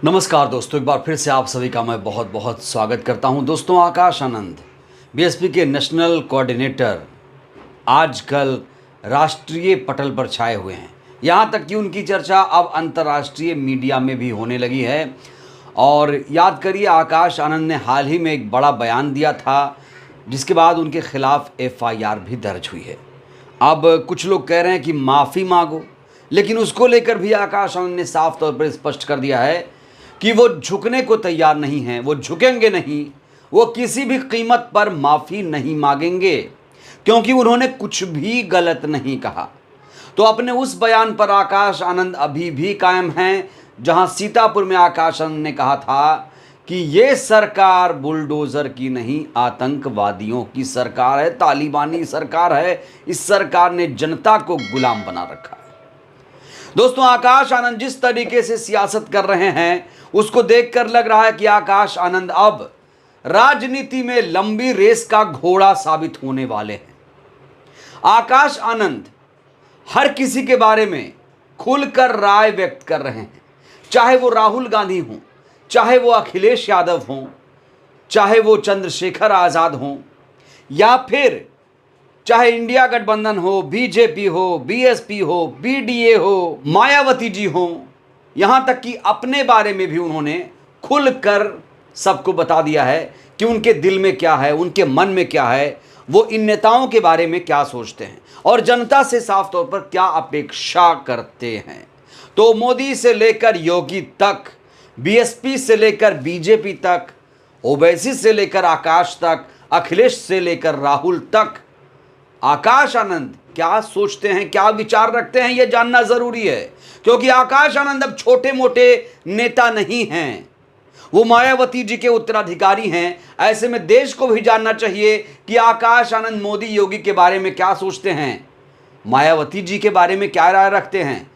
नमस्कार दोस्तों, एक बार फिर से आप सभी का मैं बहुत बहुत स्वागत करता हूं। दोस्तों, आकाश आनंद बीएसपी के नेशनल कोऑर्डिनेटर आजकल राष्ट्रीय पटल पर छाए हुए हैं। यहां तक कि उनकी चर्चा अब अंतर्राष्ट्रीय मीडिया में भी होने लगी है। और याद करिए, आकाश आनंद ने हाल ही में एक बड़ा बयान दिया था, जिसके बाद उनके खिलाफ एफआईआर भी दर्ज हुई है। अब कुछ लोग कह रहे हैं कि माफ़ी मांगो, लेकिन उसको लेकर भी आकाश आनंद ने साफ तौर पर स्पष्ट कर दिया है कि वो झुकने को तैयार नहीं हैं, वो झुकेंगे नहीं, वो किसी भी कीमत पर माफ़ी नहीं मांगेंगे, क्योंकि उन्होंने कुछ भी गलत नहीं कहा। तो अपने उस बयान पर आकाश आनंद अभी भी कायम हैं, जहां सीतापुर में आकाश आनंद ने कहा था कि ये सरकार बुलडोज़र की नहीं, आतंकवादियों की सरकार है, तालिबानी सरकार है। इस सरकार ने जनता को गुलाम बना रखा है। दोस्तों, आकाश आनंद जिस तरीके से सियासत कर रहे हैं, उसको देखकर लग रहा है कि आकाश आनंद अब राजनीति में लंबी रेस का घोड़ा साबित होने वाले हैं। आकाश आनंद हर किसी के बारे में खुलकर राय व्यक्त कर रहे हैं, चाहे वो राहुल गांधी हों, चाहे वो अखिलेश यादव हों, चाहे वो चंद्रशेखर आज़ाद हों, या फिर चाहे इंडिया गठबंधन हो, बीजेपी हो, बीएसपी हो, बीडीए हो, मायावती जी हो, यहाँ तक कि अपने बारे में भी उन्होंने खुलकर सबको बता दिया है कि उनके दिल में क्या है, उनके मन में क्या है, वो इन नेताओं के बारे में क्या सोचते हैं और जनता से साफ तौर पर क्या अपेक्षा करते हैं। तो मोदी से लेकर योगी तक, बीएसपी से लेकर बीजेपी तक, ओवैसी से लेकर आकाश तक, अखिलेश से लेकर राहुल तक, आकाश आनंद क्या सोचते हैं, क्या विचार रखते हैं, यह जानना जरूरी है। क्योंकि आकाश आनंद अब छोटे मोटे नेता नहीं हैं, वो मायावती जी के उत्तराधिकारी हैं। ऐसे में देश को भी जानना चाहिए कि आकाश आनंद मोदी योगी के बारे में क्या सोचते हैं, मायावती जी के बारे में क्या राय रखते हैं,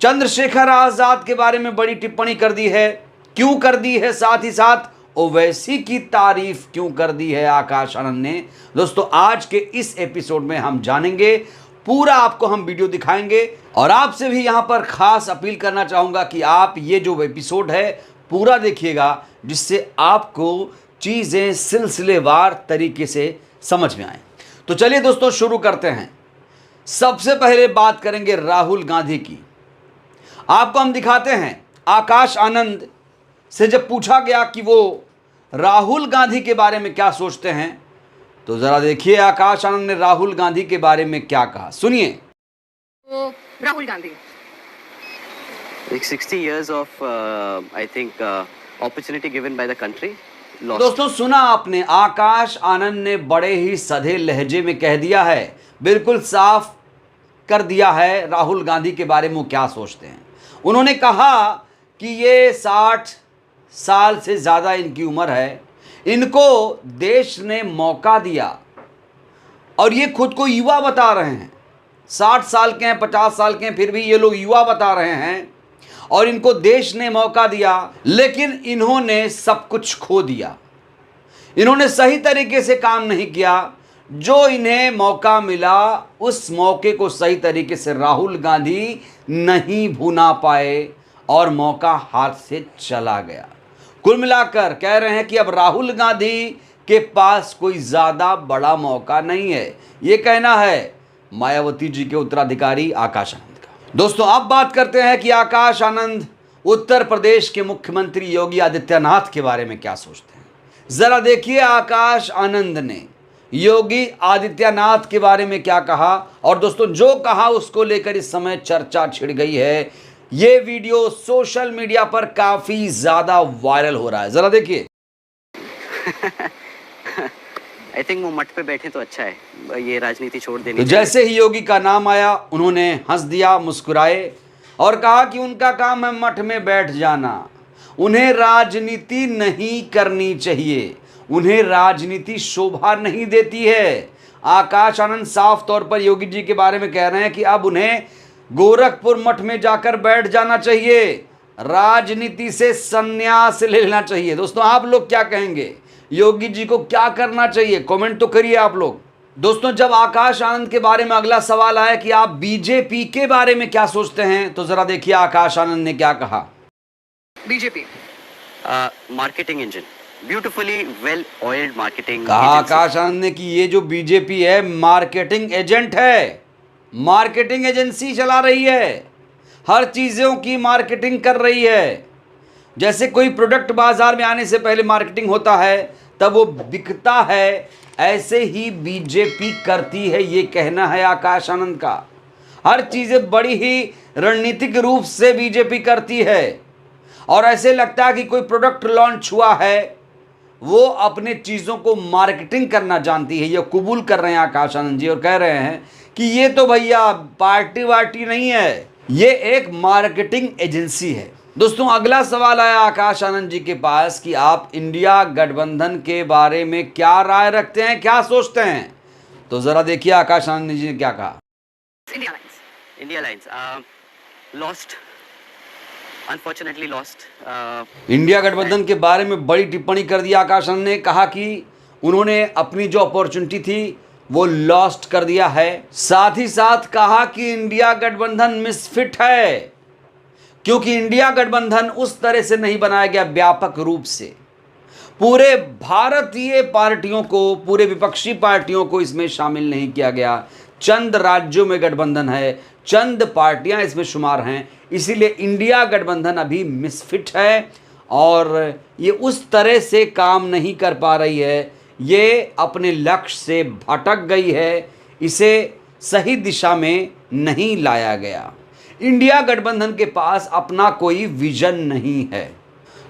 चंद्रशेखर आजाद के बारे में बड़ी टिप्पणी कर दी है, क्यों कर दी है, साथ ही साथ ओवैसी की तारीफ क्यों कर दी है आकाश आनंद ने। दोस्तों, आज के इस एपिसोड में हम जानेंगे, पूरा आपको हम वीडियो दिखाएंगे। और आपसे भी यहां पर खास अपील करना चाहूंगा कि आप ये जो एपिसोड है पूरा देखिएगा, जिससे आपको चीज़ें सिलसिलेवार तरीके से समझ में आए। तो चलिए दोस्तों, शुरू करते हैं। सबसे पहले बात करेंगे राहुल गांधी की। आपको हम दिखाते हैं, आकाश आनंद से जब पूछा गया कि वो राहुल गांधी के बारे में क्या सोचते हैं, तो जरा देखिए आकाश आनंद ने राहुल गांधी के बारे में क्या कहा, सुनिए। तो Rahul Gandhi, like 60 years of I think opportunity given by the country lost. दोस्तों, सुना आपने, आकाश आनंद ने बड़े ही सधे लहजे में कह दिया है, बिल्कुल साफ कर दिया है राहुल गांधी के बारे में वो क्या सोचते हैं। उन्होंने कहा कि ये 60 साल से ज़्यादा इनकी उम्र है, इनको देश ने मौका दिया, और ये खुद को युवा बता रहे हैं। 60 साल के हैं, 50 साल के हैं, फिर भी ये लोग युवा बता रहे हैं, और इनको देश ने मौका दिया, लेकिन इन्होंने सब कुछ खो दिया। इन्होंने सही तरीके से काम नहीं किया। जो इन्हें मौका मिला, उस मौके को सही तरीके से राहुल गांधी नहीं भुना पाए और मौका हाथ से चला गया। कुल मिलाकर कह रहे हैं कि अब राहुल गांधी के पास कोई ज़्यादा बड़ा मौका नहीं है। ये कहना है मायावती जी के उत्तराधिकारी आकाश आनंद का। दोस्तों, अब बात करते हैं कि आकाश आनंद उत्तर प्रदेश के मुख्यमंत्री योगी आदित्यनाथ के बारे में क्या सोचते हैं। ज़रा देखिए आकाश आनंद ने योगी आदित्यनाथ के बारे में क्या कहा। और दोस्तों, जो कहा उसको लेकर इस समय चर्चा छिड़ गई है। ये वीडियो सोशल मीडिया पर काफी ज्यादा वायरल हो रहा है, जरा देखिए। आई थिंक वो मठ पे बैठे तो अच्छा है, ये राजनीति छोड़ देनी। तो जैसे ही योगी का नाम आया, उन्होंने हंस दिया, मुस्कुराए और कहा कि उनका काम है मठ में बैठ जाना, उन्हें राजनीति नहीं करनी चाहिए, उन्हें राजनीति शोभा नहीं देती है। आकाश आनंद साफ तौर पर योगी जी के बारे में कह रहे हैं कि अब उन्हें गोरखपुर मठ में जाकर बैठ जाना चाहिए, राजनीति से संन्यास ले लेना चाहिए। दोस्तों, आप लोग क्या कहेंगे, योगी जी को क्या करना चाहिए, कमेंट तो करिए आप लोग। दोस्तों, जब आकाश आनंद के बारे में अगला सवाल आया कि आप बीजेपी के बारे में क्या सोचते हैं, तो जरा देखिए आकाश आनंद ने क्या कहा। BJP. Marketing engine, beautifully well-oiled marketing कहा agency. आकाश आनंद ने कि ये जो बीजेपी है मार्केटिंग एजेंट है, मार्केटिंग एजेंसी चला रही है, हर चीज़ों की मार्केटिंग कर रही है। जैसे कोई प्रोडक्ट बाजार में आने से पहले मार्केटिंग होता है तब वो बिकता है, ऐसे ही बीजेपी करती है, ये कहना है आकाश आनंद का। हर चीज़ें बड़ी ही रणनीतिक रूप से बीजेपी करती है और ऐसे लगता है कि कोई प्रोडक्ट लॉन्च हुआ है, वो अपने चीज़ों को मार्केटिंग करना जानती है। ये कबूल कर रहे हैं आकाश आनंद जी और कह रहे हैं कि ये तो भैया पार्टी वार्टी नहीं है, ये एक मार्केटिंग एजेंसी है। दोस्तों अगला सवाल आया आकाश आनंद जी के पास कि आप इंडिया गठबंधन के बारे में क्या राय रखते हैं, क्या सोचते हैं। तो ज़रा देखिए आकाश आनंद जी ने क्या कहा। India lines. India Lines, lost, unfortunately lost. India गठबंधन के बारे में बड़ी टिप्पणी कर दी आकाश आनंद ने, कहा कि उन्होंने अपनी जो अपॉर्चुनिटी थी वो लॉस्ट कर दिया है। साथ ही साथ कहा कि इंडिया गठबंधन मिसफिट है क्योंकि इंडिया गठबंधन उस तरह से नहीं बनाया गया व्यापक रूप से। पूरे भारतीय पार्टियों को, पूरे विपक्षी पार्टियों को इसमें शामिल नहीं किया गया। चंद राज्यों में गठबंधन है, चंद पार्टियां इसमें शुमार हैं, इसीलिए इंडिया गठबंधन अभी मिसफिट है और ये उस तरह से काम नहीं कर पा रही है, ये अपने लक्ष्य से भटक गई है, इसे सही दिशा में नहीं लाया गया। इंडिया गठबंधन के पास अपना कोई विजन नहीं है।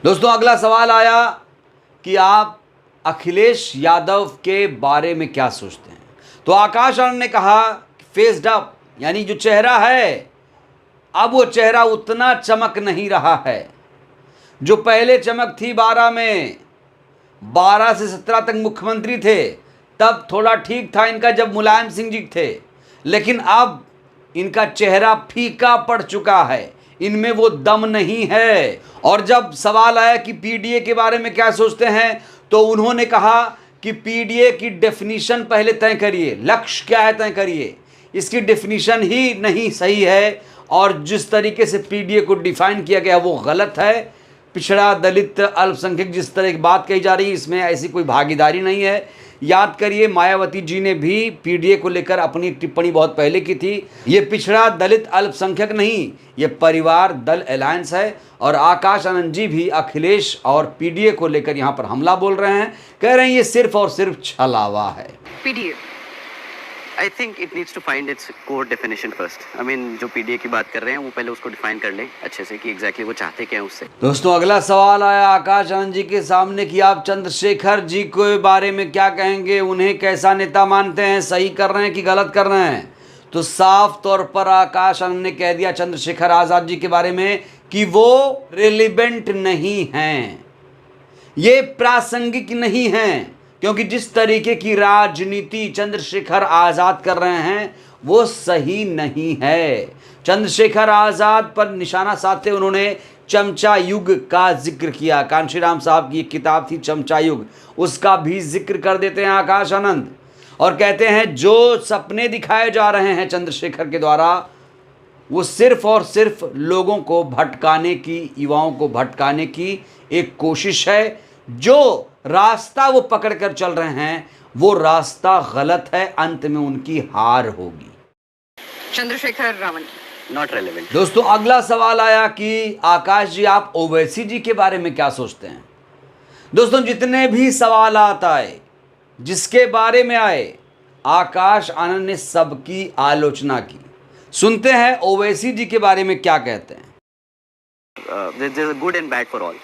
दोस्तों अगला सवाल आया कि आप अखिलेश यादव के बारे में क्या सोचते हैं। तो आकाश आनंद ने कहा फेस्ड अप, यानी जो चेहरा है अब वो चेहरा उतना चमक नहीं रहा है जो पहले चमक थी। 12 से 17 तक मुख्यमंत्री थे तब थोड़ा ठीक था इनका, जब मुलायम सिंह जी थे, लेकिन अब इनका चेहरा फीका पड़ चुका है, इनमें वो दम नहीं है। और जब सवाल आया कि पीडीए के बारे में क्या सोचते हैं तो उन्होंने कहा कि पीडीए की डेफिनीशन पहले तय करिए, लक्ष्य क्या है तय करिए, इसकी डेफिनीशन ही नहीं सही है और जिस तरीके से पीडीए को डिफाइन किया गया वो गलत है। पिछड़ा, दलित, अल्पसंख्यक जिस तरह की बात कही जा रही है इसमें ऐसी कोई भागीदारी नहीं है। याद करिए मायावती जी ने भी पीडीए को लेकर अपनी टिप्पणी बहुत पहले की थी। ये पिछड़ा, दलित, अल्पसंख्यक नहीं, ये परिवार दल अलायंस है और आकाश आनंद जी भी अखिलेश और पीडीए को लेकर यहाँ पर हमला बोल रहे हैं, कह रहे हैं ये सिर्फ और सिर्फ छलावा है। PDA. I think it needs to find its core definition first. I mean, जो पीडीए की बात कर रहे हैं वो पहले उसको डिफाइन कर लें अच्छे से कि एग्जैक्टली वो चाहते क्या है उससे। दोस्तों अगला सवाल आया आकाश आनंद जी के सामने कि आप चंद्रशेखर जी के बारे में क्या कहेंगे, उन्हें कैसा नेता मानते हैं, सही कर रहे हैं कि गलत कर रहे हैं। तो साफ तौर पर आकाश आनंद ने कह दिया चंद्रशेखर आज़ाद जी के बारे में कि वो रिलेवेंट नहीं हैं, ये प्रासंगिक नहीं हैं, क्योंकि जिस तरीके की राजनीति चंद्रशेखर आज़ाद कर रहे हैं वो सही नहीं है। चंद्रशेखर आज़ाद पर निशाना साधते उन्होंने चमचा युग का जिक्र किया। कांशीराम साहब की एक किताब थी चमचा युग, उसका भी जिक्र कर देते हैं आकाश आनंद और कहते हैं जो सपने दिखाए जा रहे हैं चंद्रशेखर के द्वारा वो सिर्फ और सिर्फ लोगों को भटकाने की, युवाओं को भटकाने की एक कोशिश है। जो रास्ता वो पकड़ कर चल रहे हैं वो रास्ता गलत है, अंत में उनकी हार होगी। चंद्रशेखर रावण। Not relevant. दोस्तों अगला सवाल आया कि आकाश जी आप ओवैसी जी के बारे में क्या सोचते हैं। दोस्तों जितने भी सवाल आए जिसके बारे में आए आकाश आनंद ने सबकी आलोचना की। सुनते हैं ओवैसी जी के बारे में क्या कहते हैं। Good and bad for all.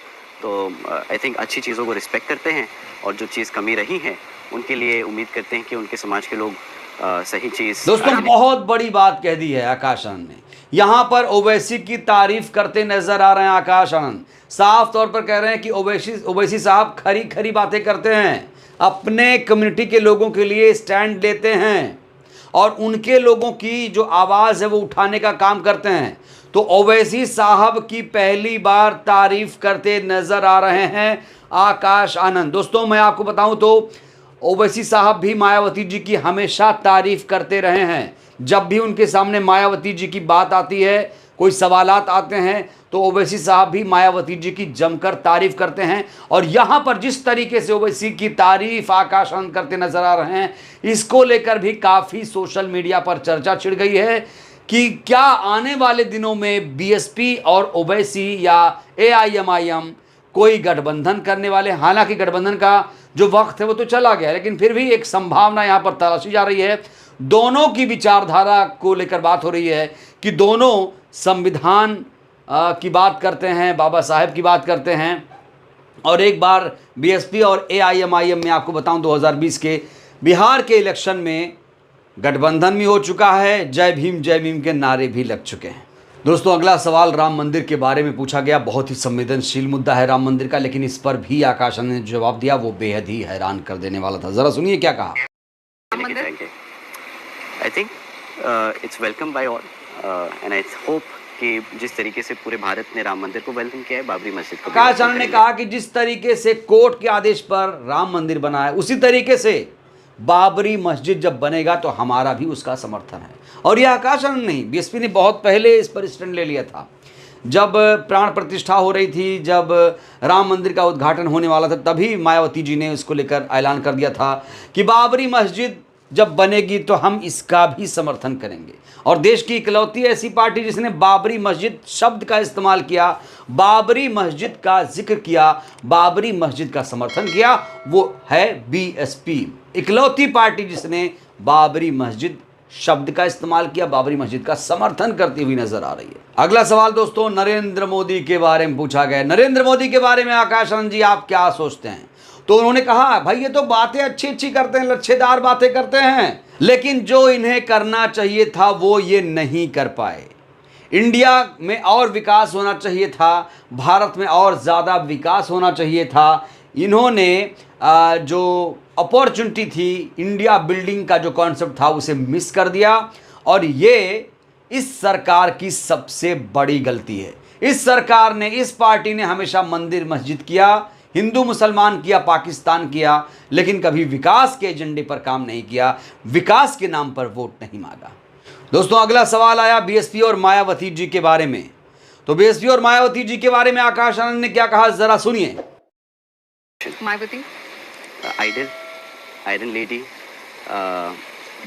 तो आई थिंक अच्छी चीज़ों को रिस्पेक्ट करते हैं और जो चीज़ कमी रही है उनके लिए उम्मीद करते हैं कि उनके समाज के लोग सही चीज़। दोस्तों बहुत बड़ी बात कह दी है आकाश आनंद ने, यहाँ पर ओवैसी की तारीफ करते नजर आ रहे हैं। आकाश आनंद साफ तौर पर कह रहे हैं कि ओवैसी साहब खरी खरी बातें करते हैं, अपने कम्युनिटी के लोगों के लिए स्टैंड लेते हैं और उनके लोगों की जो आवाज़ है वो उठाने का काम करते हैं। तो ओवैसी साहब की पहली बार तारीफ करते नजर आ रहे हैं आकाश आनंद। दोस्तों मैं आपको बताऊं तो ओवैसी साहब भी मायावती जी की हमेशा तारीफ करते रहे हैं। जब भी उनके सामने मायावती जी की बात आती है, कोई सवालात आते हैं तो ओवैसी साहब भी मायावती जी की जमकर तारीफ करते हैं। और यहाँ पर जिस तरीके से ओवैसी की तारीफ आकाश आनंद करते नजर आ रहे हैं, इसको लेकर भी काफ़ी सोशल मीडिया पर चर्चा छिड़ गई है कि क्या आने वाले दिनों में बीएसपी और ओवैसी या एआईएमआईएम कोई गठबंधन करने वाले। हालांकि गठबंधन का जो वक्त है वो तो चला गया, लेकिन फिर भी एक संभावना यहाँ पर तलाशी जा रही है। दोनों की विचारधारा को लेकर बात हो रही है कि दोनों संविधान की बात करते हैं, बाबा साहेब की बात करते हैं। और एक बार बीएसपी और एआईएमआईएम में आपको बताऊं 2020 के बिहार के इलेक्शन में गठबंधन भी हो चुका है, जय भीम के नारे भी लग चुके हैं। दोस्तों अगला सवाल राम मंदिर के बारे में पूछा गया। बहुत ही संवेदनशील मुद्दा है राम मंदिर का, लेकिन इस पर भी आकाश आनंद ने जवाब दिया वो बेहद ही हैरान कर देने वाला था। जरा सुनिए क्या कहा। I think it's welcome by all and I hope कि जिस तरीके से पूरे भारत ने राम मंदिर को वेलकम किया है, बाबरी मस्जिद को। आकाश आनंद ने कहा कि जिस तरीके से कोर्ट के आदेश पर राम मंदिर बना है, उसी तरीके से बाबरी मस्जिद जब बनेगा तो हमारा भी उसका समर्थन है। और यह आकाश आनंद नहीं, बीएसपी ने बहुत पहले इस पर स्टैंड ले लिया था। जब प्राण प्रतिष्ठा हो रही थी, जब राम मंदिर का उद्घाटन होने वाला था, तभी मायावती जी ने इसको लेकर ऐलान कर दिया था कि बाबरी मस्जिद जब बनेगी तो हम इसका भी समर्थन करेंगे। और देश की इकलौती ऐसी पार्टी जिसने बाबरी मस्जिद शब्द का इस्तेमाल किया, बाबरी मस्जिद का जिक्र किया, बाबरी मस्जिद का समर्थन किया, वो है बीएसपी। इकलौती पार्टी जिसने बाबरी मस्जिद शब्द का इस्तेमाल किया, बाबरी मस्जिद का समर्थन करती हुई नजर आ रही है। अगला सवाल दोस्तों नरेंद्र मोदी के बारे में पूछा गया। नरेंद्र मोदी के बारे में आकाश आनंद जी आप क्या सोचते हैं? तो उन्होंने कहा भाई ये तो बातें अच्छी अच्छी करते हैं, लच्छेदार बातें करते हैं, लेकिन जो इन्हें करना चाहिए था वो ये नहीं कर पाए। इंडिया में और विकास होना चाहिए था, भारत में और ज़्यादा विकास होना चाहिए था। इन्होंने जो अपॉर्चुनिटी थी, इंडिया बिल्डिंग का जो कॉन्सेप्ट था, उसे मिस कर दिया। और ये इस सरकार की सबसे बड़ी गलती है। इस सरकार ने, इस पार्टी ने हमेशा मंदिर मस्जिद किया, हिंदू मुसलमान किया, पाकिस्तान किया, लेकिन कभी विकास के एजेंडे पर काम नहीं किया, विकास के नाम पर वोट नहीं मांगा। दोस्तों अगला सवाल आया बीएसपी और मायावती जी के बारे में। तो बीएसपी और मायावती जी के बारे में आकाश आनंद ने क्या कहा, जरा सुनिए। मायावती आयरन लेडी,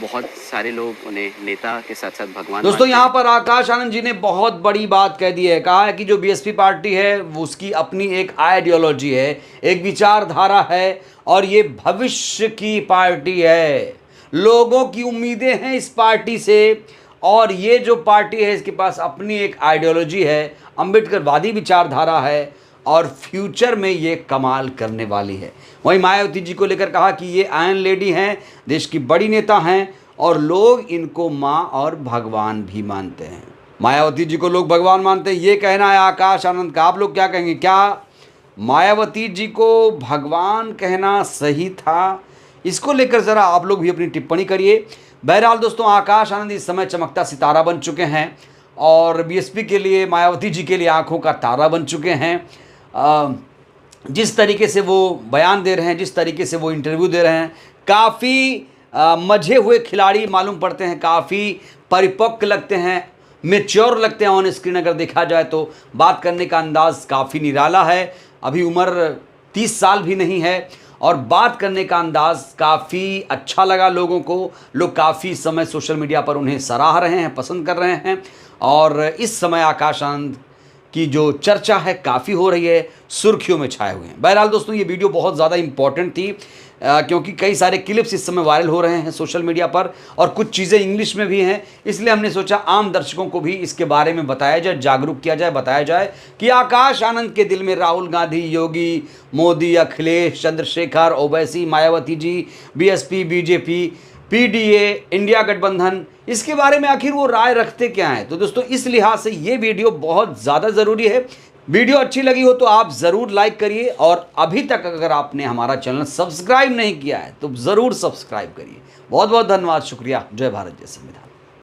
बहुत सारे लोग उन्हें नेता के साथ साथ भगवान। दोस्तों यहाँ पर आकाश आनंद जी ने बहुत बड़ी बात कह दी है। कहा है कि जो बीएसपी पार्टी है उसकी अपनी एक आइडियोलॉजी है, एक विचारधारा है, और ये भविष्य की पार्टी है। लोगों की उम्मीदें हैं इस पार्टी से, और ये जो पार्टी है इसके पास अपनी एक आइडियोलॉजी है, अम्बेडकरवादी विचारधारा है, और फ्यूचर में ये कमाल करने वाली है। वहीं मायावती जी को लेकर कहा कि ये आयरन लेडी हैं, देश की बड़ी नेता हैं, और लोग इनको माँ और भगवान भी मानते हैं। मायावती जी को लोग भगवान मानते हैं, ये कहना है आकाश आनंद का। आप लोग क्या कहेंगे, क्या मायावती जी को भगवान कहना सही था? इसको लेकर ज़रा आप लोग भी अपनी टिप्पणी करिए। बहरहाल दोस्तों आकाश आनंद इस समय चमकता सितारा बन चुके हैं, और बीएसपी के लिए, मायावती जी के लिए आंखों का तारा बन चुके हैं। जिस तरीके से वो बयान दे रहे हैं, जिस तरीके से वो इंटरव्यू दे रहे हैं, काफ़ी मजे हुए खिलाड़ी मालूम पड़ते हैं, काफ़ी परिपक्व लगते हैं, मैच्योर लगते हैं ऑन स्क्रीन। अगर देखा जाए तो बात करने का अंदाज़ काफ़ी निराला है। अभी उम्र 30 साल भी नहीं है, और बात करने का अंदाज़ काफ़ी अच्छा लगा लोगों को। लोग काफ़ी समय सोशल मीडिया पर उन्हें सराह रहे हैं, पसंद कर रहे हैं, और इस समय आकाश आनंद की जो चर्चा है काफ़ी हो रही है, सुर्खियों में छाए हुए हैं। बहरहाल दोस्तों ये वीडियो बहुत ज़्यादा इंपॉर्टेंट थी, क्योंकि कई सारे क्लिप्स इस समय वायरल हो रहे हैं सोशल मीडिया पर, और कुछ चीज़ें इंग्लिश में भी हैं। इसलिए हमने सोचा आम दर्शकों को भी इसके बारे में बताया जाए, जागरूक किया जाए, बताया जाए कि आकाश आनंद के दिल में राहुल गांधी, योगी, Modi, Akhilesh, Chandrashekhar, Owaisi, Mayawati ji, BSP, BJP, PDA, India गठबंधन, इसके बारे में आखिर वो राय रखते क्या हैं। तो दोस्तों इस लिहाज से ये वीडियो बहुत ज़्यादा ज़रूरी है। वीडियो अच्छी लगी हो तो आप ज़रूर लाइक करिए, और अभी तक अगर आपने हमारा चैनल सब्सक्राइब नहीं किया है तो ज़रूर सब्सक्राइब करिए। बहुत बहुत धन्यवाद, शुक्रिया। जय भारत, जय संविधान।